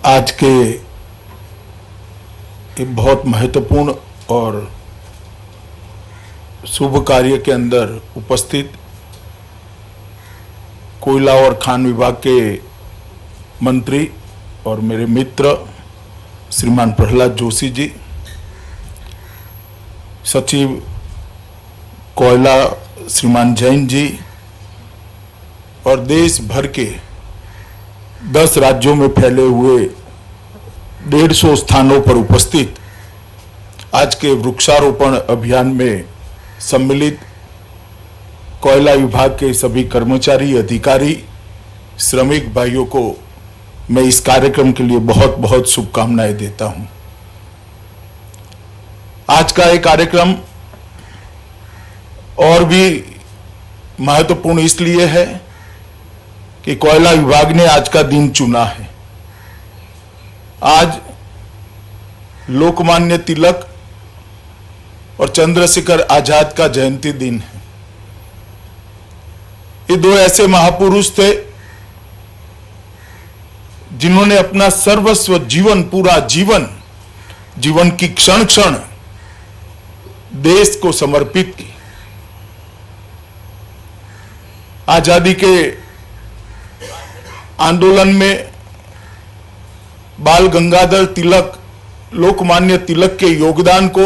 आज के एक बहुत महत्वपूर्ण और शुभ कार्य के अंदर उपस्थित कोयला और खान विभाग के मंत्री और मेरे मित्र श्रीमान प्रहलाद जोशी जी, सचिव कोयला श्रीमान जैन जी और देश भर के 10 राज्यों में फैले हुए 150 स्थानों पर उपस्थित आज के वृक्षारोपण अभियान में सम्मिलित कोयला विभाग के सभी कर्मचारी, अधिकारी, श्रमिक भाइयों को मैं इस कार्यक्रम के लिए बहुत बहुत शुभकामनाएं देता हूं। आज का ये कार्यक्रम और भी महत्वपूर्ण इसलिए है कि कोयला विभाग ने आज का दिन चुना है। आज लोकमान्य तिलक और चंद्रशेखर आजाद का जयंती दिन है। ये दो ऐसे महापुरुष थे जिन्होंने अपना सर्वस्व जीवन, पूरा जीवन की क्षण क्षण देश को समर्पित की। आजादी के आंदोलन में बाल गंगाधर तिलक, लोकमान्य तिलक के योगदान को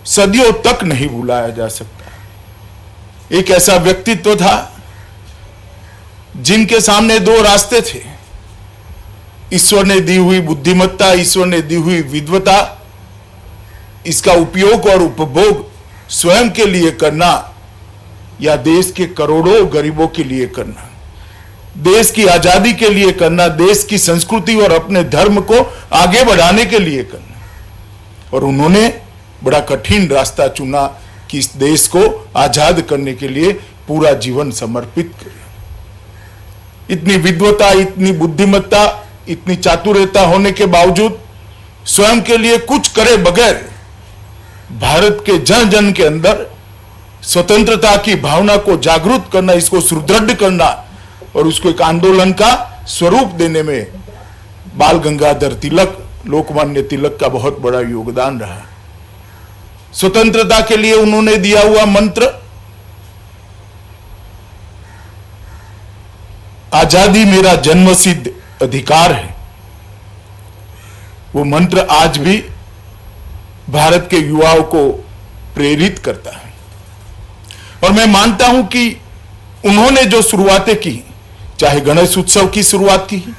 सदियों तक नहीं भुलाया जा सकता। एक ऐसा व्यक्तित्व था जिनके सामने 2 रास्ते थे, ईश्वर ने दी हुई बुद्धिमत्ता, ईश्वर ने दी हुई विद्वता, इसका उपयोग और उपभोग स्वयं के लिए करना या देश के करोड़ों गरीबों के लिए करना, देश की आजादी के लिए करना, देश की संस्कृति और अपने धर्म को आगे बढ़ाने के लिए करना। और उन्होंने बड़ा कठिन रास्ता चुना कि इस देश को आजाद करने के लिए पूरा जीवन समर्पित करें। इतनी विद्वता, इतनी बुद्धिमत्ता, इतनी चातुर्यता होने के बावजूद स्वयं के लिए कुछ करे बगैर भारत के जन जन के अंदर स्वतंत्रता की भावना को जागृत करना, इसको सुदृढ़ करना और उसको एक आंदोलन का स्वरूप देने में बाल गंगाधर तिलक, लोकमान्य तिलक का बहुत बड़ा योगदान रहा। स्वतंत्रता के लिए उन्होंने दिया हुआ मंत्र, आजादी मेरा जन्मसिद्ध अधिकार है, वो मंत्र आज भी भारत के युवाओं को प्रेरित करता है। और मैं मानता हूं कि उन्होंने जो शुरुआतें की, चाहे गणेश उत्सव की शुरुआत की है,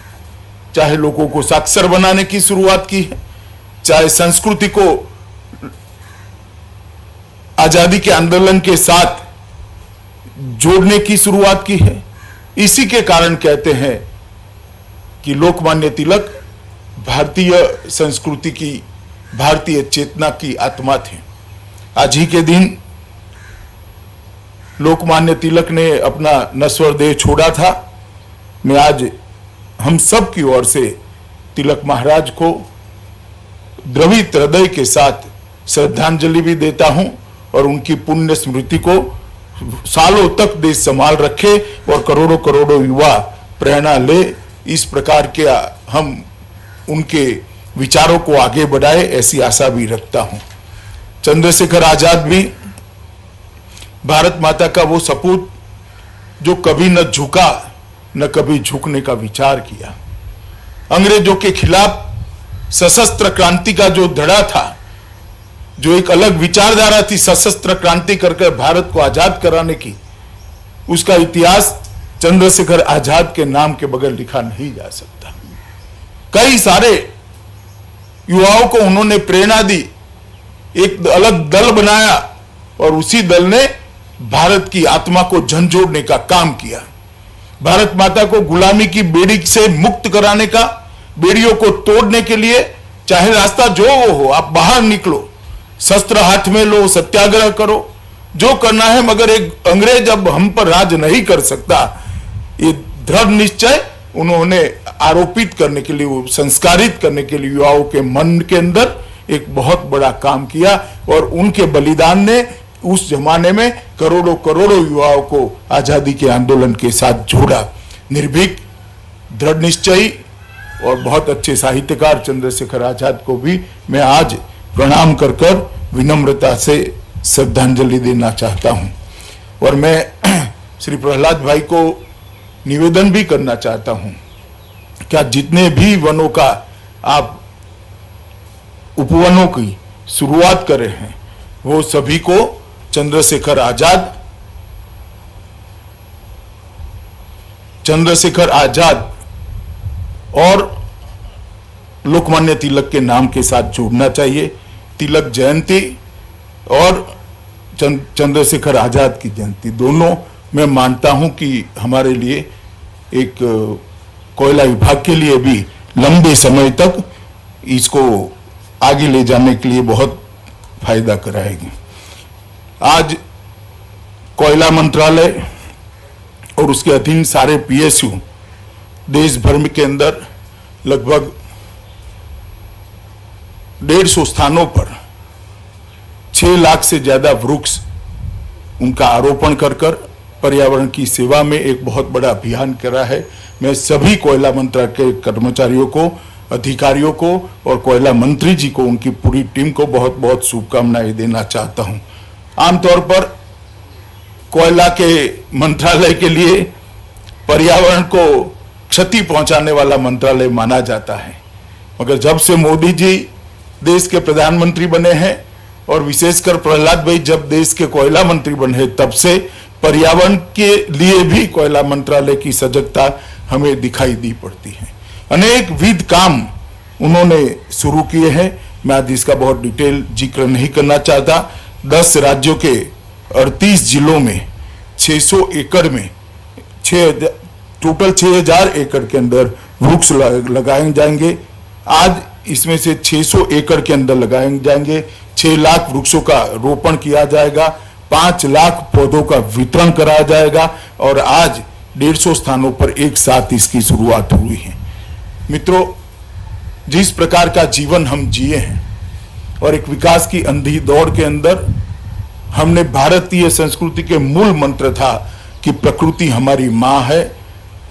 चाहे लोगों को साक्षर बनाने की शुरुआत की है, चाहे संस्कृति को आजादी के आंदोलन के साथ जोड़ने की शुरुआत की है, इसी के कारण कहते हैं कि लोकमान्य तिलक भारतीय संस्कृति की, भारतीय चेतना की आत्मा थे। आज ही के दिन लोकमान्य तिलक ने अपना नश्वर देह छोड़ा था। मैं आज हम सब की ओर से तिलक महाराज को द्रवित हृदय के साथ श्रद्धांजलि भी देता हूं और उनकी पुण्य स्मृति को सालों तक देश संभाल रखे और करोड़ों करोड़ों युवा प्रेरणा ले, इस प्रकार के हम उनके विचारों को आगे बढ़ाए, ऐसी आशा भी रखता हूं। चंद्रशेखर आजाद भी भारत माता का वो सपूत जो कभी न झुका, न कभी झुकने का विचार किया। अंग्रेजों के खिलाफ सशस्त्र क्रांति का जो धड़ा था, जो एक अलग विचारधारा थी सशस्त्र क्रांति करके भारत को आजाद कराने की, उसका इतिहास चंद्रशेखर आजाद के नाम के बगैर लिखा नहीं जा सकता। कई सारे युवाओं को उन्होंने प्रेरणा दी, एक अलग दल बनाया और उसी दल ने भारत की आत्मा को झंझोड़ने का काम किया। भारत माता को गुलामी की बेड़ी से मुक्त कराने का, बेड़ियों को तोड़ने के लिए चाहे रास्ता जो वो हो, आप बाहर निकलो, शस्त्र हाथ में लो, सत्याग्रह करो, जो करना है, मगर एक अंग्रेज अब हम पर राज नहीं कर सकता, ये दृढ़ निश्चय उन्होंने आरोपित करने के लिए, वो संस्कारित करने के लिए युवाओं के मन के अंदर एक बहुत बड़ा काम किया। और उनके बलिदान ने उस जमाने में करोड़ों करोड़ों युवाओं को आजादी के आंदोलन के साथ जोड़ा। निर्भीक, दृढ़ निश्चयी और बहुत अच्छे साहित्यकार चंद्रशेखर आजाद को भी मैं आज प्रणाम कर कर विनम्रता से श्रद्धांजलि देना चाहता हूं। और मैं श्री प्रहलाद भाई को निवेदन भी करना चाहता हूं कि जितने भी वनों का आप उपवनों की शुरुआत कर रहे हैं वो सभी को चंद्रशेखर आजाद और लोकमान्य तिलक के नाम के साथ जोड़ना चाहिए। तिलक जयंती और चंद्रशेखर आजाद की जयंती दोनों मैं मानता हूं कि हमारे लिए एक कोयला विभाग के लिए भी लंबे समय तक इसको आगे ले जाने के लिए बहुत फायदा कराएगी। आज कोयला मंत्रालय और उसके अधीन सारे पीएसयू देश भर में के अंदर लगभग 150 स्थानों पर 6 लाख से ज्यादा वृक्ष उनका आरोपण कर कर पर्यावरण की सेवा में एक बहुत बड़ा अभियान करा है। मैं सभी कोयला मंत्रालय के कर्मचारियों को, अधिकारियों को और कोयला मंत्री जी को, उनकी पूरी टीम को बहुत बहुत शुभकामनाएं देना चाहता हूं। आमतौर पर कोयला के मंत्रालय के लिए पर्यावरण को क्षति पहुंचाने वाला मंत्रालय माना जाता है, मगर जब से मोदी जी देश के प्रधानमंत्री बने हैं और विशेषकर प्रहलाद भाई जब देश के कोयला मंत्री बने तब से पर्यावरण के लिए भी कोयला मंत्रालय की सजगता हमें दिखाई दी पड़ती है। अनेक विध काम उन्होंने शुरू किए हैं। मैं आज इसका बहुत डिटेल जिक्र नहीं करना चाहता। 10 राज्यों के 38 जिलों में 600 एकड़ में टोटल 6000 एकड़ के अंदर वृक्ष लगाए जाएंगे। आज इसमें से 600 एकड़ के अंदर लगाए जाएंगे। 6 लाख वृक्षों का रोपण किया जाएगा, 5 लाख पौधों का वितरण कराया जाएगा और आज 150 स्थानों पर एक साथ इसकी शुरुआत हुई है। मित्रों, जिस प्रकार का जीवन हम जिए हैं और एक विकास की अंधी दौड़ के अंदर हमने भारतीय संस्कृति के मूल मंत्र था कि प्रकृति हमारी मां है,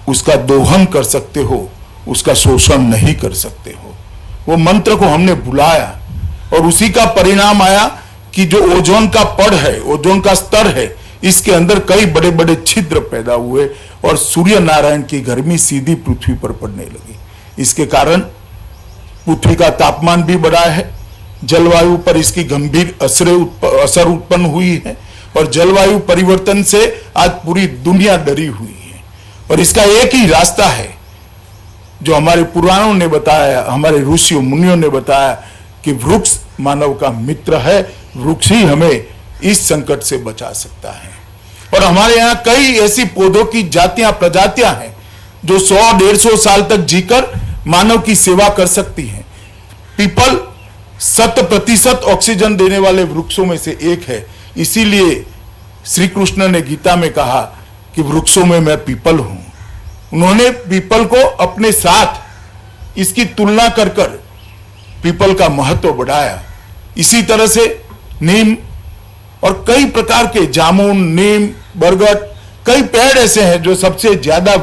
उसका दोहन कर सकते हो, उसका शोषण नहीं कर सकते हो। वो मंत्र को हमने भुलाया और उसी का परिणाम आया कि जो ओजोन का पड़ है, ओजोन का स्तर है, इसके अंदर कई बड़े बड़े छिद्र पैदा हुए और सूर्य नारायण की गर्मी सीधी पृथ्वी पर पड़ने लगी। इसके कारण पृथ्वी का तापमान भी बढ़ा है, जलवायु पर इसकी गंभीर असर उत्पन्न हुई है और जलवायु परिवर्तन से आज पूरी दुनिया डरी हुई है। और इसका एक ही रास्ता है जो हमारे पुराणों ने बताया, हमारे ऋषियों मुनियों ने बताया कि वृक्ष मानव का मित्र है, वृक्ष ही हमें इस संकट से बचा सकता है। और हमारे यहाँ कई ऐसी पौधों की जातियां, प्रजातियां हैं जो 100-150 साल तक जीकर मानव की सेवा कर सकती हैं। पीपल 100% ऑक्सीजन देने वाले वृक्षों में से एक है। इसीलिए श्री कृष्ण ने गीता में कहा कि वृक्षों में मैं पीपल हूं। उन्होंने पीपल को अपने साथ इसकी तुलना कर कर पीपल का महत्व बढ़ाया। इसी तरह से नीम और कई प्रकार के जामुन, नीम, बरगद, कई पेड़ ऐसे हैं जो सबसे ज्यादा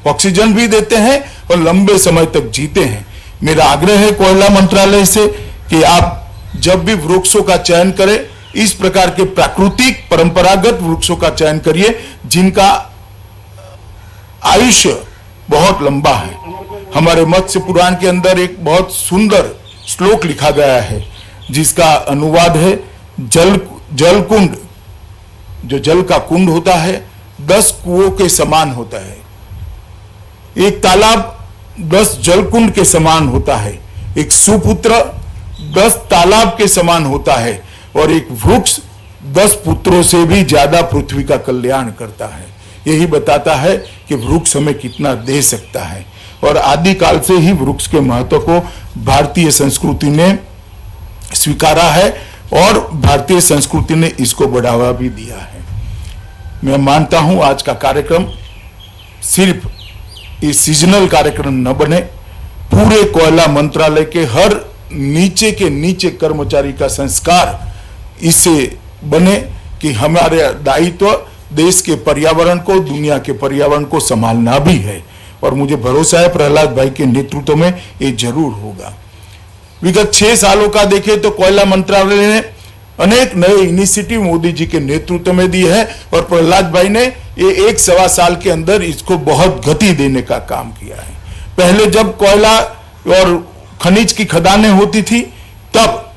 ऑक्सीजन भी देते हैं और लंबे समय तक जीते हैं। मेरा आग्रह है कोयला मंत्रालय से कि आप जब भी वृक्षों का चयन करें, इस प्रकार के प्राकृतिक परंपरागत वृक्षों का चयन करिए जिनका आयुष्य बहुत लंबा है। हमारे मत्स्य पुराण के अंदर एक बहुत सुंदर श्लोक लिखा गया है जिसका अनुवाद है, जल कुंड, जो जल का कुंड होता है 10 कुओं के समान होता है। एक तालाब 10 जलकुंड के समान होता है, एक सुपुत्र 10 तालाब के समान होता है और एक वृक्ष 10 पुत्रों से भी ज्यादा पृथ्वी का कल्याण करता है। यही बताता है कि वृक्ष हमें कितना दे सकता है। और आदिकाल से ही वृक्ष के महत्व को भारतीय संस्कृति ने स्वीकारा है और भारतीय संस्कृति ने इसको बढ़ावा भी दिया है। मैं मानता हूं आज का कार्यक्रम सिर्फ इस सीजनल कार्यक्रम न बने, पूरे कोयला मंत्रालय के हर नीचे के नीचे कर्मचारी का संस्कार इससे बने कि हमारे दायित्व देश के पर्यावरण को, दुनिया के पर्यावरण को संभालना भी है और मुझे भरोसा है प्रहलाद भाई के नेतृत्व में ये जरूर होगा। विगत 6 सालों का देखें तो कोयला मंत्रालय ने अनेक नए इनिशिएटिव मोदी जी के नेतृत्व में दी है और प्रहलाद भाई ने ये 1-1.25 साल के अंदर इसको बहुत गति देने का काम किया है। पहले जब कोयला और खनिज की खदानें होती थी तब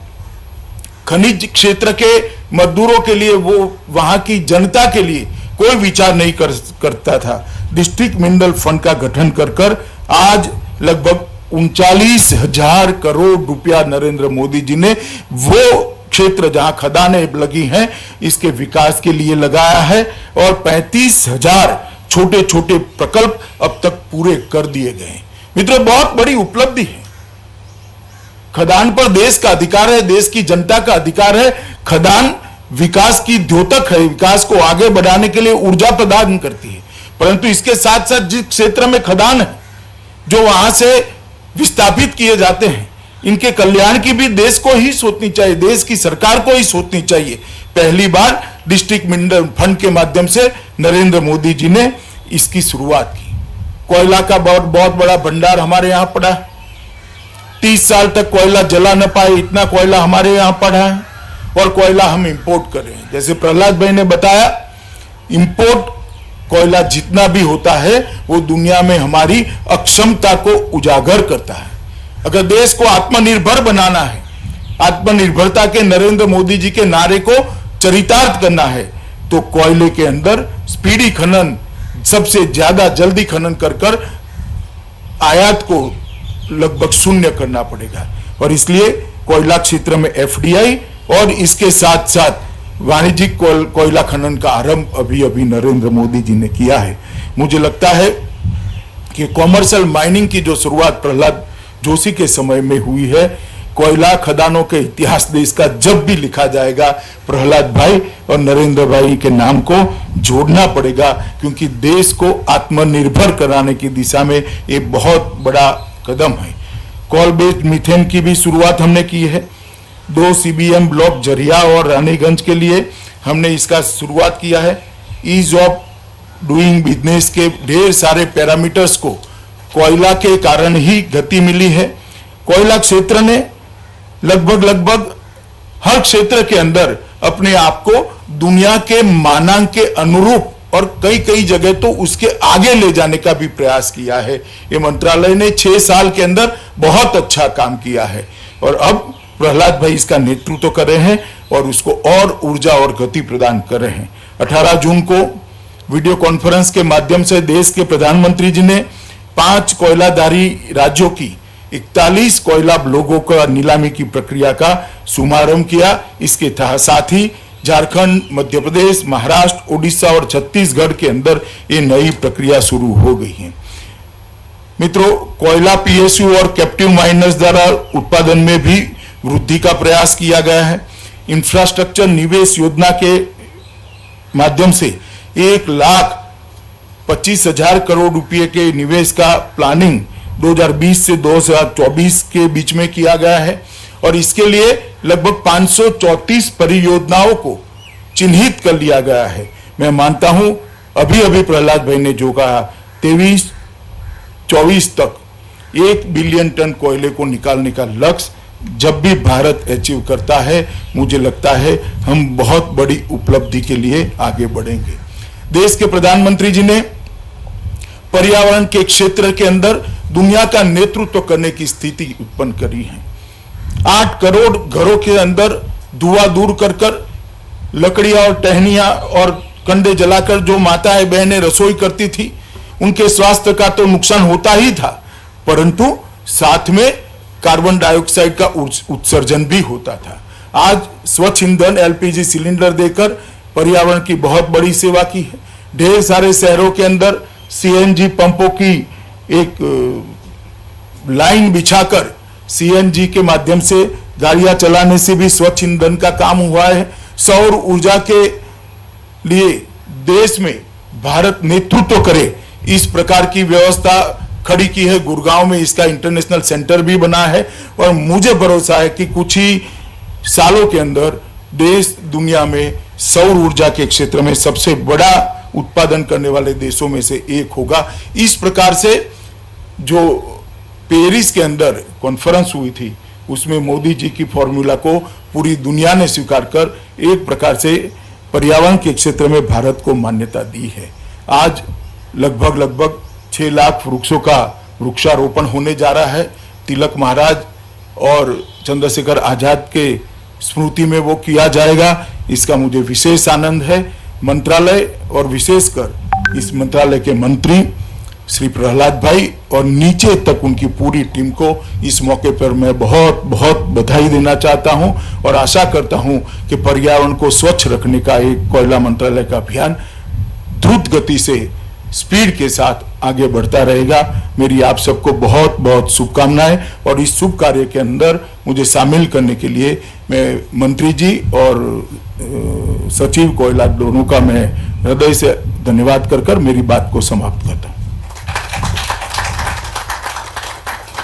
खनिज क्षेत्र के मजदूरों के लिए, वो वहां की जनता के लिए कोई विचार नहीं करता था। डिस्ट्रिक्ट मिनरल फंड का गठन कर आज लगभग 39,000 करोड़ रुपया नरेंद्र मोदी जी ने वो क्षेत्र जहां खदानें लगी हैं इसके विकास के लिए लगाया है और 35,000 छोटे छोटे प्रकल्प अब तक पूरे कर दिए गए। मित्रों, बहुत बड़ी उपलब्धि है। खदान पर देश का अधिकार है, देश की जनता का अधिकार है। खदान विकास की द्योतक है, विकास को आगे बढ़ाने के लिए ऊर्जा प्रदान करती है, परंतु इसके साथ साथ जिस क्षेत्र में खदान है जो वहां से विस्थापित किए जाते हैं, इनके कल्याण की भी देश को ही सोचनी चाहिए, देश की सरकार को ही सोचनी चाहिए। पहली बार डिस्ट्रिक्ट मिनरल फंड के माध्यम से नरेंद्र मोदी जी ने इसकी शुरुआत की। कोयला का बहुत बड़ा भंडार हमारे यहां पड़ा है। 30 साल तक कोयला जला न पाए, इतना कोयला हमारे यहां पड़ा है और कोयला हम इंपोर्ट कर रहे हैं। जैसे प्रहलाद भाई ने बताया, इंपोर्ट कोयला जितना भी होता है वो दुनिया में हमारी अक्षमता को उजागर करता है। अगर देश को आत्मनिर्भर बनाना है, आत्मनिर्भरता के नरेंद्र मोदी जी के नारे को चरितार्थ करना है, तो कोयले के अंदर स्पीडी खनन, सबसे ज्यादा जल्दी खनन कर आयात को लगभग शून्य करना पड़ेगा। और इसलिए कोयला क्षेत्र में एफडीआई और इसके साथ साथ वाणिज्यिक कोयला खनन का आरंभ अभी अभी नरेंद्र मोदी जी ने किया है। मुझे लगता है कि कॉमर्शियल माइनिंग की जो शुरुआत प्रहलाद जोशी के समय में हुई है, कोयला खदानों के इतिहास देश का जब भी लिखा जाएगा, प्रहलाद भाई और नरेंद्र भाई के नाम को जोड़ना पड़ेगा, क्योंकि देश को आत्मनिर्भर कराने की दिशा में ये बहुत बड़ा कदम है। कोल बेस्ड मीथेन की भी शुरुआत हमने की है। 2 CBM ब्लॉक जरिया और रानीगंज के लिए हमने इसका शुरुआत किया है। ईज ऑफ डूइंग बिजनेस के ढेर सारे पैरामीटर्स को कोयला के कारण ही गति मिली है। कोयला क्षेत्र ने लगभग हर क्षेत्र के अंदर अपने आप को दुनिया के मानक के अनुरूप और कई जगह तो उसके आगे ले जाने का भी प्रयास किया है। ये मंत्रालय ने 6 साल के अंदर बहुत अच्छा काम किया है और अब प्रहलाद भाई इसका नेतृत्व कर रहे हैं और उसको और ऊर्जा और गति प्रदान कर रहे हैं। 18 जून को वीडियो कॉन्फ्रेंस के माध्यम से देश के प्रधानमंत्री जी ने 5 कोयलाधारी राज्यों की 41 कोयला ब्लॉकों का नीलामी की प्रक्रिया का शुभारंभ किया। इसके साथ ही झारखंड, मध्य प्रदेश, महाराष्ट्र, उड़ीसा और छत्तीसगढ़ के अंदर ये नई प्रक्रिया शुरू हो गई है। मित्रों, कोयला PSU और कैप्टिव माइनर्स द्वारा उत्पादन में भी वृद्धि का प्रयास किया गया है। इंफ्रास्ट्रक्चर निवेश योजना के माध्यम से 1,25,000 करोड़ रुपए के निवेश का प्लानिंग 2020 से 2024 के बीच में किया गया है और इसके लिए लगभग 534 परियोजनाओं को चिन्हित कर लिया गया है। मैं मानता हूं अभी प्रहलाद भाई ने जो कहा, 23-24 तक 1 बिलियन टन कोयले को निकालने का लक्ष्य जब भी भारत अचीव करता है, मुझे लगता है हम बहुत बड़ी उपलब्धि के लिए आगे बढ़ेंगे। देश के प्रधानमंत्री जी ने पर्यावरण के क्षेत्र के अंदर दुनिया का नेतृत्व करने की स्थिति उत्पन्न करी है। 8 करोड़ घरों के अंदर धुआं दूर कर लकड़ियां और टहनियां और कंडे जलाकर जो माताएं बहनें रसोई करती थी, उनके स्वास्थ्य का तो नुकसान होता ही था, परंतु साथ में कार्बन डाइऑक्साइड का उत्सर्जन भी होता था। आज स्वच्छ ईंधन LPG सिलेंडर देकर पर्यावरण की बहुत बड़ी सेवा की है। ढेर सारे शहरों के अंदर CNG पंपों की एक लाइन बिछाकर CNG के माध्यम से गाड़ियां चलाने से भी स्वच्छ ईंधन का काम हुआ है। सौर ऊर्जा के लिए देश में भारत नेतृत्व करे, इस प्रकार की व्यवस्था खड़ी की है। गुड़गांव में इसका इंटरनेशनल सेंटर भी बना है और मुझे भरोसा है कि कुछ ही सालों के अंदर देश दुनिया में सौर ऊर्जा के क्षेत्र में सबसे बड़ा उत्पादन करने वाले देशों में से एक होगा। इस प्रकार से जो पेरिस के अंदर कॉन्फ्रेंस हुई थी उसमें मोदी जी की फॉर्मूला को पूरी दुनिया ने स्वीकार कर एक प्रकार से पर्यावरण के क्षेत्र में भारत को मान्यता दी है। आज लगभग 6 लाख वृक्षों का वृक्षारोपण होने जा रहा है। तिलक महाराज और चंद्रशेखर आजाद के स्मृति में वो किया जाएगा, इसका मुझे विशेष आनंद है। मंत्रालय और विशेषकर इस मंत्रालय के मंत्री श्री प्रहलाद भाई और नीचे तक उनकी पूरी टीम को इस मौके पर मैं बहुत बहुत बधाई देना चाहता हूं और आशा करता हूं कि पर्यावरण को स्वच्छ रखने का एक कोयला मंत्रालय का अभियान द्रुत गति से स्पीड के साथ आगे बढ़ता रहेगा। मेरी आप सबको बहुत बहुत शुभकामनाएं और इस शुभ कार्य के अंदर मुझे शामिल करने के लिए मैं मंत्री जी और सचिव कोयला दोनों का मैं हृदय से धन्यवाद कर मेरी बात को समाप्त करता हूं।